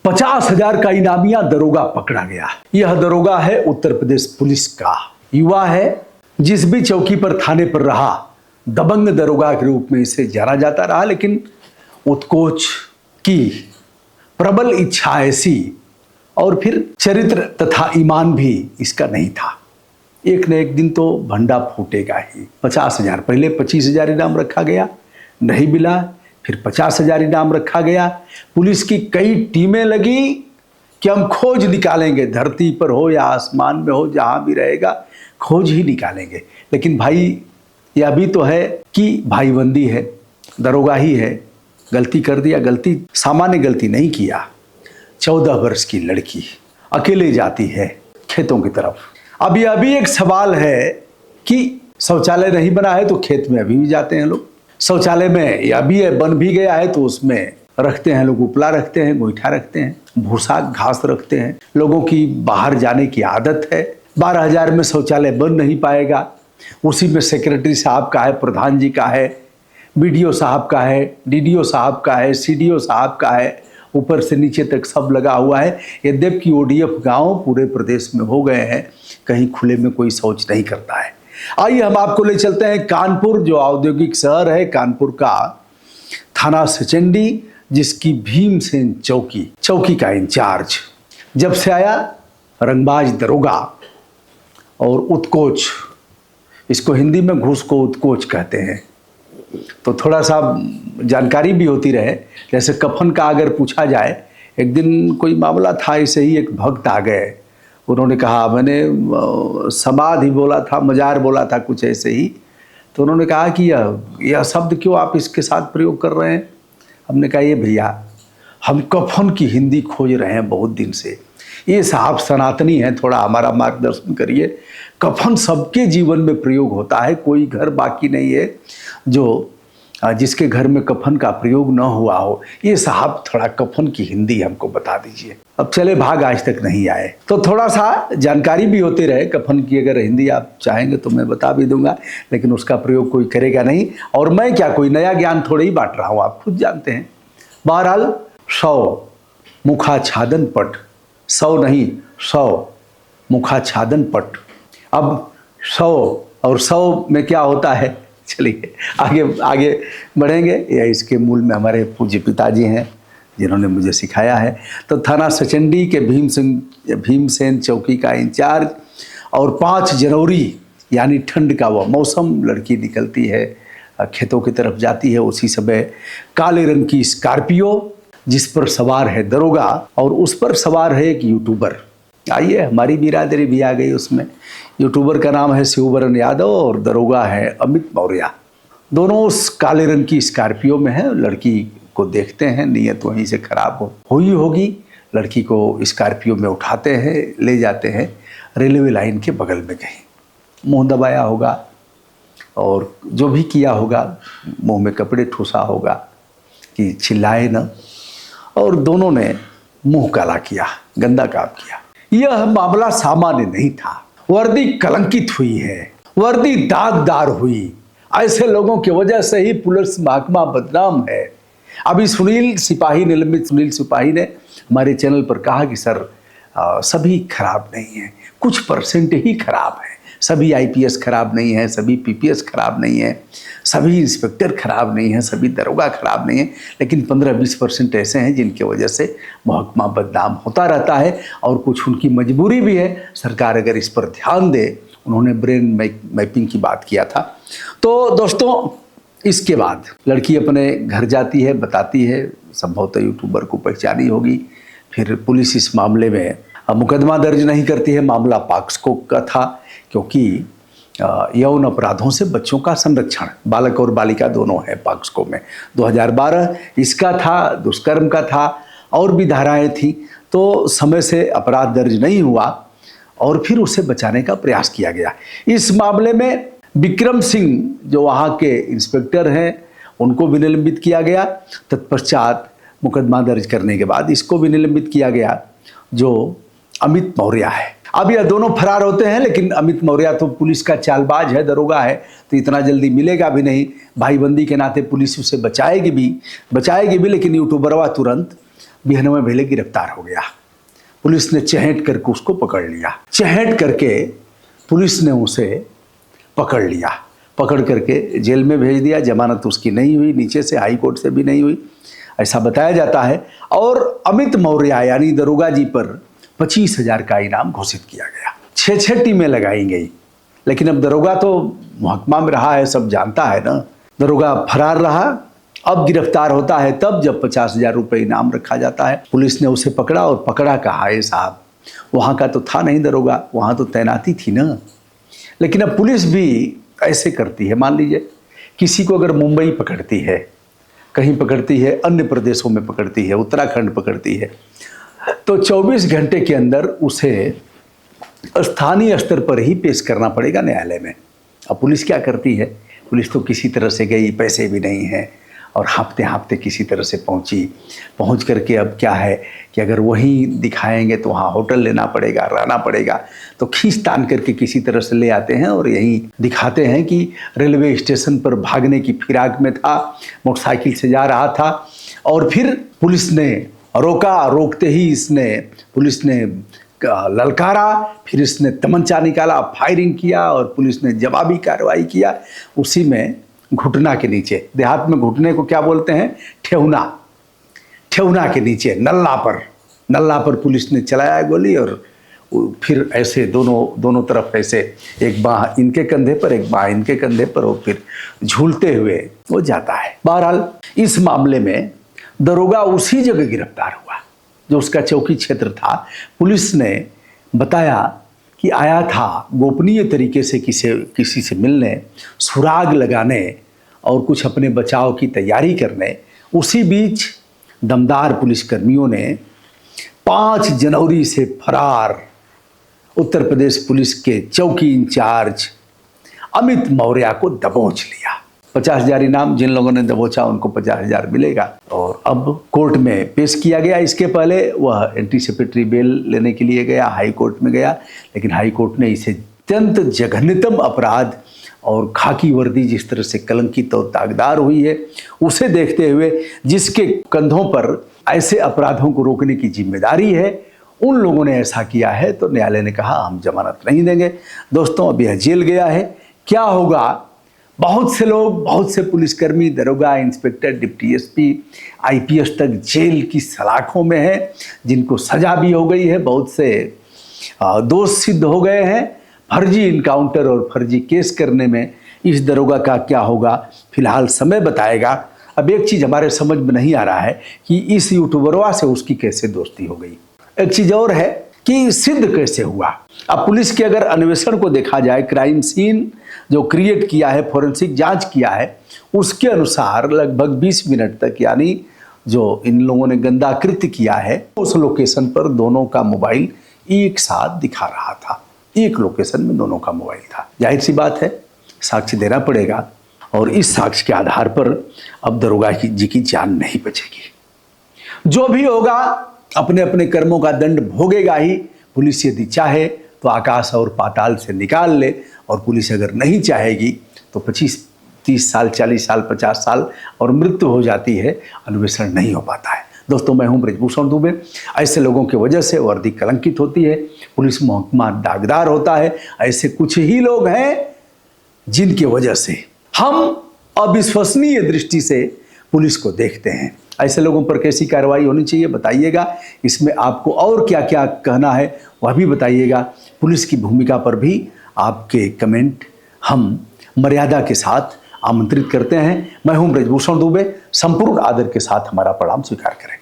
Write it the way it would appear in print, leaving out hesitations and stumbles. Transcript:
50,000 का इनामिया दरोगा पकड़ा गया। यह दरोगा है उत्तर प्रदेश पुलिस का, युवा है, जिस भी चौकी पर थाने पर रहा दबंग दरोगा के रूप में इसे जाना जाता रहा। लेकिन उत्कोच की प्रबल इच्छा ऐसी और फिर चरित्र तथा ईमान भी इसका नहीं था। एक न एक दिन तो भंडा फूटेगा ही। 50,000, पहले 25,000 इनाम रखा गया, नहीं मिला, फिर 50,000 इनाम रखा गया। पुलिस की कई टीमें लगी कि हम खोज निकालेंगे, धरती पर हो या आसमान में हो, जहां भी रहेगा खोज ही निकालेंगे। लेकिन भाई यह भी तो है कि भाईबंदी है, दरोगा ही है, गलती कर दिया, गलती सामान्य गलती नहीं किया। 14 वर्ष की लड़की अकेले जाती है खेतों की तरफ। अब यह भी एक सवाल है कि शौचालय नहीं बना है तो खेत में अभी भी जाते हैं लोग। शौचालय में या भी है, बन भी गया है तो उसमें रखते हैं लोग, उपला रखते हैं, गोईठा रखते हैं, भूसा घास रखते हैं। लोगों की बाहर जाने की आदत है। 12,000 में शौचालय बन नहीं पाएगा। उसी में सेक्रेटरी साहब का है, प्रधान जी का है, बीडीओ साहब का है, डीडीओ साहब का है, सीडीओ साहब का है, ऊपर से नीचे तक सब लगा हुआ है। यद्यपि ओडीएफ गांव पूरे प्रदेश में हो गए हैं, कहीं खुले में कोई शौच नहीं करता है। आइए हम आपको ले चलते हैं कानपुर, जो औद्योगिक शहर है। कानपुर का थाना सचंडी, जिसकी भीमसेन चौकी का इंचार्ज जब से आया, रंगबाज दरोगा और उत्कोच, इसको हिंदी में घूस को उत्कोच कहते हैं, तो थोड़ा सा जानकारी भी होती रहे। जैसे कफन का अगर पूछा जाए, एक दिन कोई मामला था, ऐसे ही एक भक्त आ गए, उन्होंने कहा, मैंने समाधि बोला था, मजार बोला था, कुछ ऐसे ही, तो उन्होंने कहा कि यह शब्द क्यों आप इसके साथ प्रयोग कर रहे हैं। हमने कहा, ये भैया हम कफन की हिंदी खोज रहे हैं बहुत दिन से, ये साहब सनातनी हैं, थोड़ा हमारा मार्गदर्शन करिए। कफन सबके जीवन में प्रयोग होता है, कोई घर बाकी नहीं है जो जिसके घर में कफन का प्रयोग न हुआ हो। ये साहब थोड़ा कफन की हिंदी हमको बता दीजिए। अब चले भाग आज तक नहीं आए, तो थोड़ा सा जानकारी भी होते रहे। कफन की अगर हिंदी आप चाहेंगे तो मैं बता भी दूंगा, लेकिन उसका प्रयोग कोई करेगा नहीं। और मैं क्या कोई नया ज्ञान थोड़ा ही बांट रहा हूँ, आप खुद जानते हैं। बहरहाल 100 मुखाच्छादन पट, 100 नहीं 100 मुखाच्छादन पट। अब 100 और 100 में क्या होता है, चलिए आगे बढ़ेंगे। या इसके मूल में हमारे पूज्य पिताजी हैं जिन्होंने मुझे सिखाया है। तो थाना सचंडी के भीमसेन चौकी का इंचार्ज, और 5 जनवरी यानी ठंड का वह मौसम, लड़की निकलती है, खेतों की तरफ जाती है। उसी समय काले रंग की स्कॉर्पियो, जिस पर सवार है दरोगा और उस पर सवार है एक यूट्यूबर। आइए, हमारी बिरादरी भी आ गई उसमें। यूट्यूबर का नाम है शिववरण यादव और दरोगा है अमित मौर्य। दोनों उस काले रंग की स्कॉर्पियो में है। लड़की को देखते हैं, नीयत वहीं से खराब हुई होगी। लड़की को स्कॉर्पियो में उठाते हैं, ले जाते हैं रेलवे लाइन के बगल में कहीं। मुंह दबाया होगा और जो भी किया होगा, मुंह में कपड़े ठूसा होगा कि चिल्लाए न, और दोनों ने मुंह काला किया, गंदा काम किया। यह मामला सामान्य नहीं था। वर्दी कलंकित हुई है, वर्दी दागदार हुई। ऐसे लोगों की वजह से ही पुलिस महकमा बदनाम है। अभी सुनील सिपाही ने हमारे चैनल पर कहा कि सर सभी खराब नहीं है, कुछ परसेंट ही खराब है। सभी आईपीएस खराब नहीं है, सभी पीपीएस खराब नहीं है, सभी इंस्पेक्टर खराब नहीं है, सभी दरोगा खराब नहीं है, लेकिन 15-20% ऐसे हैं जिनकी वजह से महकमा बदनाम होता रहता है। और कुछ उनकी मजबूरी भी है। सरकार अगर इस पर ध्यान दे, उन्होंने ब्रेन मैपिंग की बात किया था। तो दोस्तों, इसके बाद लड़की अपने घर जाती है, बताती है, संभवतः यूट्यूबर को पहचानी होगी। फिर पुलिस इस मामले में मुकदमा दर्ज नहीं करती है। मामला पॉक्सो का था, क्योंकि यौन अपराधों से बच्चों का संरक्षण, बालक और बालिका दोनों है पॉक्सो में। 2012 इसका था, दुष्कर्म का था, और भी धाराएं थी। तो समय से अपराध दर्ज नहीं हुआ और फिर उसे बचाने का प्रयास किया गया। इस मामले में विक्रम सिंह, जो वहाँ के इंस्पेक्टर हैं, उनको भी निलंबित किया गया। तत्पश्चात मुकदमा दर्ज करने के बाद इसको भी निलंबित किया गया, जो अमित मौर्य है। अब यह दोनों फरार होते हैं, लेकिन अमित मौर्य तो पुलिस का चालबाज है, दरोगा है, तो इतना जल्दी मिलेगा भी नहीं। भाईबंदी के नाते पुलिस उसे बचाएगी भी, लेकिन यूट्यूबरवा तुरंत बिहनवा भेले गिरफ्तार हो गया। पुलिस ने चहेट करके उसको पकड़ लिया। चहेट करके पुलिस ने उसे पकड़ लिया, पकड़ करके जेल में भेज दिया। जमानत उसकी नहीं हुई, नीचे से हाई कोर्ट से भी नहीं हुई, ऐसा बताया जाता है। और अमित मौर्य यानी दरोगा जी पर 25,000 का इनाम घोषित किया गया। 6 टीमें लगाई गई, लेकिन अब दरोगा तो महकमा में रहा है, सब जानता है ना। दरोगा फरार रहा, अब गिरफ्तार होता है तब जब 50,000 रुपये इनाम रखा जाता है। पुलिस ने उसे पकड़ा और पकड़ा कहा, ये साहब वहाँ का तो था नहीं दरोगा, वहाँ तो तैनाती थी ना। लेकिन अब पुलिस भी ऐसे करती है। मान लीजिए किसी को अगर मुंबई पकड़ती है, कहीं पकड़ती है, अन्य प्रदेशों में पकड़ती है, उत्तराखंड पकड़ती है, तो 24 घंटे के अंदर उसे स्थानीय स्तर पर ही पेश करना पड़ेगा न्यायालय में। अब पुलिस क्या करती है, पुलिस तो किसी तरह से गई, पैसे भी नहीं हैं, और हाँफते हाँफते किसी तरह से पहुँच करके अब क्या है कि अगर वहीं दिखाएंगे तो वहाँ होटल लेना पड़ेगा, रहना पड़ेगा, तो खींच तान करके किसी तरह से ले आते हैं और यहीं दिखाते हैं कि रेलवे स्टेशन पर भागने की फिराक में था, मोटरसाइकिल से जा रहा था, और फिर पुलिस ने रोका। रोकते ही पुलिस ने ललकारा, फिर इसने तमंचा निकाला, फायरिंग किया, और पुलिस ने जवाबी कार्रवाई किया। उसी में घुटना के नीचे, देहात में घुटने को क्या बोलते हैं, ठेहुना के नीचे नल्ला पर पुलिस ने चलाया गोली, और फिर ऐसे दोनों तरफ ऐसे, एक बाह इनके कंधे पर, एक बाह इनके कंधे पर, और फिर झूलते हुए वो जाता है। बहरहाल इस मामले में दरोगा उसी जगह गिरफ्तार हुआ जो उसका चौकी क्षेत्र था। पुलिस ने बताया कि आया था गोपनीय तरीके से किसी से मिलने, सुराग लगाने और कुछ अपने बचाव की तैयारी करने। उसी बीच दमदार पुलिसकर्मियों ने 5 जनवरी से फरार उत्तर प्रदेश पुलिस के चौकी इंचार्ज अमित मौर्य को दबोच लिया। 50,000 इनाम, जिन लोगों ने दबोचा उनको 50,000 मिलेगा, और अब कोर्ट में पेश किया गया। इसके पहले वह एंटीसिपेटरी बेल लेने के लिए गया, हाई कोर्ट में गया, लेकिन हाई कोर्ट ने इसे अत्यंत जघन्यतम अपराध और खाकी वर्दी जिस तरह से कलंकित और दागदार हुई है, उसे देखते हुए जिसके कंधों पर ऐसे अपराधों को रोकने की जिम्मेदारी है, उन लोगों ने ऐसा किया है, तो न्यायालय ने कहा हम जमानत नहीं देंगे। दोस्तों, अब यह जेल गया है, क्या होगा? बहुत से लोग, बहुत से पुलिसकर्मी, दरोगा, इंस्पेक्टर, डिप्टी एसपी, IPS तक जेल की सलाखों में हैं, जिनको सजा भी हो गई है, बहुत से दोष सिद्ध हो गए हैं। फर्जी इनकाउंटर और फर्जी केस करने में इस दरोगा का क्या होगा, फिलहाल समय बताएगा। अब एक चीज़ हमारे समझ में नहीं आ रहा है कि इस यूट्यूबरवा से उसकी कैसे दोस्ती हो गई। एक चीज़ और है कि सिद्ध कैसे हुआ। अब पुलिस के अगर अन्वेषण को देखा जाए, क्राइम सीन जो क्रिएट किया है, फोरेंसिक जांच किया है, उसके अनुसार लगभग 20 मिनट तक, यानी जो इन लोगों ने गंदा कृत्य किया है, उस लोकेशन पर दोनों का मोबाइल एक साथ दिखा रहा था। एक लोकेशन में दोनों का मोबाइल था। जाहिर सी बात है साक्ष्य देना पड़ेगा, और इस साक्ष्य के आधार पर अब दरोगा जी की जान नहीं बचेगी। जो भी होगा अपने अपने कर्मों का दंड भोगेगा ही। पुलिस यदि चाहे तो आकाश और पाताल से निकाल ले, और पुलिस अगर नहीं चाहेगी तो 25-30 साल, 40 साल, 50 साल और मृत्यु हो जाती है, अन्वेषण नहीं हो पाता है। दोस्तों, मैं हूं ब्रजभूषण दुबे। ऐसे लोगों की वजह से वर्दी कलंकित होती है, पुलिस महकमा दागदार होता है। ऐसे कुछ ही लोग हैं जिनकी वजह से हम अविश्वसनीय दृष्टि से पुलिस को देखते हैं। ऐसे लोगों पर कैसी कार्रवाई होनी चाहिए बताइएगा। इसमें आपको और क्या क्या कहना है वह भी बताइएगा। पुलिस की भूमिका पर भी आपके कमेंट हम मर्यादा के साथ आमंत्रित करते हैं। मैं हूं ब्रजभूषण दुबे। संपूर्ण आदर के साथ हमारा प्रणाम स्वीकार करें।